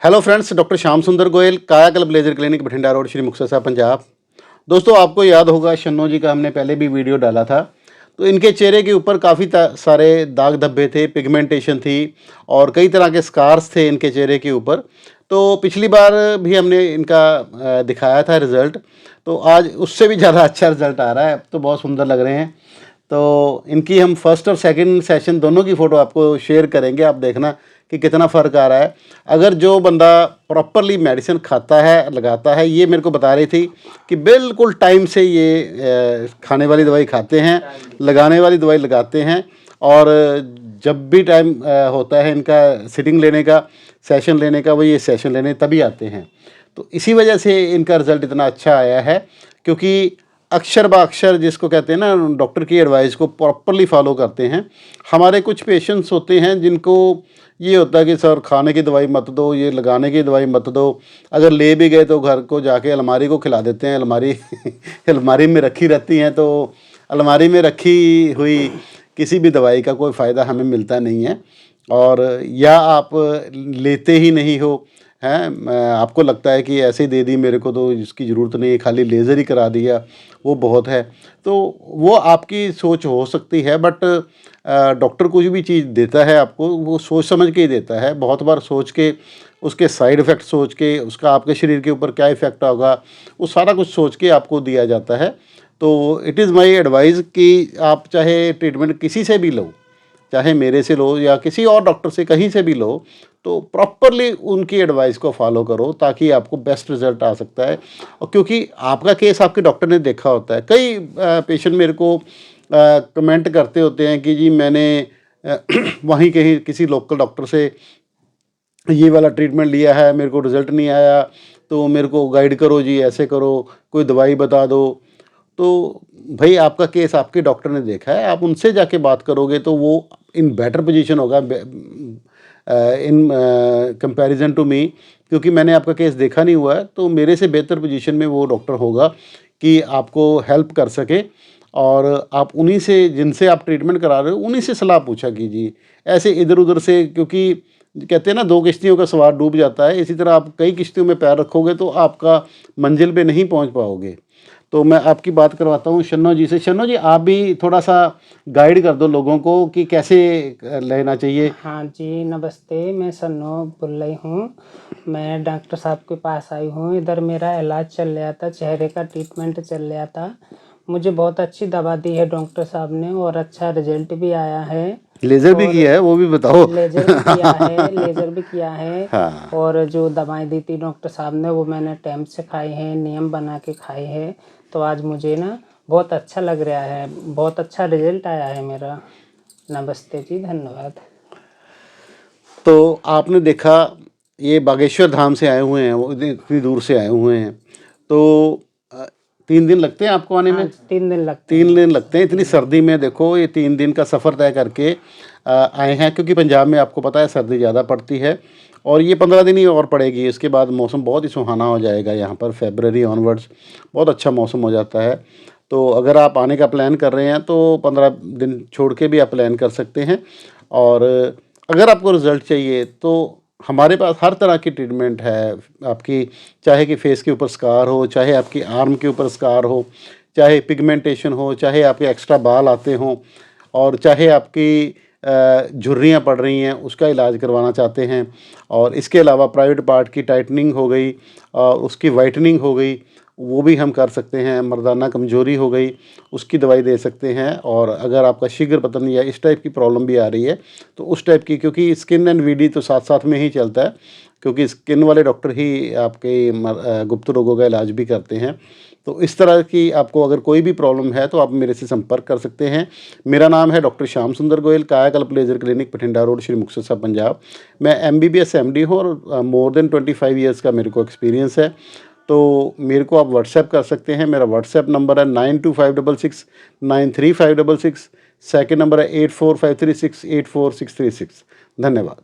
Hello friends, doctor Shyam Sundar Goyal, Kayakalp laser clinic, Bathinda road, Shri Muktsar Sahib, Punjab. दोस्तों, आपको याद होगा शन्नो जी का हमने पहले भी वीडियो डाला था। तो इनके चेहरे के ऊपर काफ़ी सारे दाग धब्बे थे, पिगमेंटेशन थी और कई तरह के स्कार्स थे इनके चेहरे के ऊपर। तो पिछली बार भी हमने इनका दिखाया था रिज़ल्ट। तो आज उससे भी ज़्यादा अच्छा रिज़ल्ट आ रहा है, अब तो बहुत सुंदर लग रहे हैं। तो इनकी हम फर्स्ट और सेकंड सेशन दोनों की फ़ोटो आपको शेयर करेंगे, आप देखना कि कितना फ़र्क आ रहा है। अगर जो बंदा प्रॉपरली मेडिसिन खाता है, लगाता है, ये मेरे को बता रही थी कि बिल्कुल टाइम से ये खाने वाली दवाई खाते हैं, लगाने वाली दवाई लगाते हैं और जब भी टाइम होता है इनका सिटिंग लेने का, सेशन लेने का, वो ये सेशन लेने तभी आते हैं। तो इसी वजह से इनका रिज़ल्ट इतना अच्छा आया है, क्योंकि अक्षर ब अक्षर जिसको कहते हैं ना, डॉक्टर की एडवाइस को प्रॉपरली फॉलो करते हैं। हमारे कुछ पेशेंट्स होते हैं जिनको ये होता है कि सर खाने की दवाई मत दो, ये लगाने की दवाई मत दो। अगर ले भी गए तो घर को जाके अलमारी को खिला देते हैं, अलमारी अलमारी में रखी रहती हैं। तो अलमारी में रखी हुई किसी भी दवाई का कोई फ़ायदा हमें मिलता नहीं है, और या आप लेते ही नहीं हो हैं, आपको लगता है कि ऐसे ही दे दी, मेरे को तो इसकी ज़रूरत नहीं है, खाली लेज़र ही करा दिया वो बहुत है। तो वो आपकी सोच हो सकती है, बट डॉक्टर कुछ भी चीज़ देता है आपको, वो सोच समझ के ही देता है। बहुत बार सोच के, उसके साइड इफ़ेक्ट सोच के, उसका आपके शरीर के ऊपर क्या इफ़ेक्ट होगा, वो सारा कुछ सोच के आपको दिया जाता है। तो इट इज़ माई एडवाइस कि आप चाहे ट्रीटमेंट किसी से भी लो, चाहे मेरे से लो या किसी और डॉक्टर से, कहीं से भी लो, तो प्रॉपरली उनकी एडवाइस को फॉलो करो, ताकि आपको बेस्ट रिज़ल्ट आ सकता है। और क्योंकि आपका केस आपके डॉक्टर ने देखा होता है। कई पेशेंट मेरे को कमेंट करते होते हैं कि जी मैंने वहीं कहीं किसी लोकल डॉक्टर से ये वाला ट्रीटमेंट लिया है, मेरे को रिज़ल्ट नहीं आया, तो मेरे को गाइड करो जी, ऐसे करो, कोई दवाई बता दो। तो भाई, आपका केस आपके डॉक्टर ने देखा है, आप उनसे जाके बात करोगे तो वो इन बेटर पोजीशन होगा इन कंपैरिजन टू मी, क्योंकि मैंने आपका केस देखा नहीं हुआ है। तो मेरे से बेहतर पोजीशन में वो डॉक्टर होगा कि आपको हेल्प कर सके। और आप उन्हीं से, जिनसे आप ट्रीटमेंट करा रहे हो, उन्हीं से सलाह पूछा कीजिए, ऐसे इधर उधर से। क्योंकि कहते हैं ना, दो किश्तियों का सवार डूब जाता है, इसी तरह आप कई किश्तियों में पैर रखोगे तो आपका मंजिल पे नहीं पहुंच पाओगे। तो मैं आपकी बात करवाता हूँ शन्नो जी से। शन्नो जी, आप भी थोड़ा सा गाइड कर दो लोगों को कि कैसे लेना चाहिए। हाँ जी, नमस्ते, मैं सन्नो बोल रही हूँ। मैं डॉक्टर साहब के पास आई हूँ। इधर मेरा इलाज चल रहा था, चेहरे का ट्रीटमेंट चल रहा था। मुझे बहुत अच्छी दवा दी है डॉक्टर साहब ने और अच्छा रिजल्ट भी आया है। लेज़र भी किया है, वो भी बताओ। लेज़र भी किया है, लेज़र भी किया है। हाँ। और जो दवाएं दी थी डॉक्टर साहब ने, वो मैंने टाइम से खाई है, नियम बना के खाई है। तो आज मुझे ना बहुत अच्छा लग रहा है, बहुत अच्छा रिजल्ट आया है मेरा। नमस्ते जी, धन्यवाद। तो आपने देखा, ये बागेश्वर धाम से आए हुए हैं, वो इतनी दूर से आए हुए हैं। तो 3 दिन लगते हैं आपको आने में? हाँ, 3 दिन लगते हैं। 3 दिन लगते हैं। इतनी सर्दी में देखो, ये 3 दिन का सफ़र तय करके आए हैं, क्योंकि पंजाब में आपको पता है सर्दी ज़्यादा पड़ती है, और ये 15 दिन ही और पड़ेगी। इसके बाद मौसम बहुत ही सुहाना हो जाएगा। यहाँ पर फरवरी ऑनवर्ड्स बहुत अच्छा मौसम हो जाता है। तो अगर आप आने का प्लान कर रहे हैं तो 15 दिन छोड़ के भी आप प्लान कर सकते हैं। और अगर आपको रिज़ल्ट चाहिए तो हमारे पास हर तरह की ट्रीटमेंट है आपकी, चाहे कि फेस के ऊपर स्कार हो, चाहे आपकी आर्म के ऊपर स्कार हो, चाहे पिगमेंटेशन हो, चाहे आपके एक्स्ट्रा बाल आते हों, और चाहे आपकी झुर्रियाँ पड़ रही हैं, उसका इलाज करवाना चाहते हैं। और इसके अलावा प्राइवेट पार्ट की टाइटनिंग हो गई और उसकी वाइटनिंग हो गई, वो भी हम कर सकते हैं। मर्दाना कमजोरी हो गई, उसकी दवाई दे सकते हैं। और अगर आपका शीघ्र पतन या इस टाइप की प्रॉब्लम भी आ रही है तो उस टाइप की, क्योंकि स्किन एंड वीडी तो साथ साथ में ही चलता है, क्योंकि स्किन वाले डॉक्टर ही आपके गुप्त रोगों का इलाज भी करते हैं। तो इस तरह की आपको अगर कोई भी प्रॉब्लम है तो आप मेरे से संपर्क कर सकते हैं। मेरा नाम है doctor Shyam Sundar Goyal, Kayakalp laser clinic, Bathinda road, Shri Muktsar Sahib, Punjab. मैं MBBS MD हूँ और मोर देन 25 ईयर्स का मेरे को एक्सपीरियंस है। तो मेरे को आप व्हाट्सएप कर सकते हैं। मेरा व्हाट्सएप नंबर है 9256693566। सेकंड नंबर है 8453684636। धन्यवाद।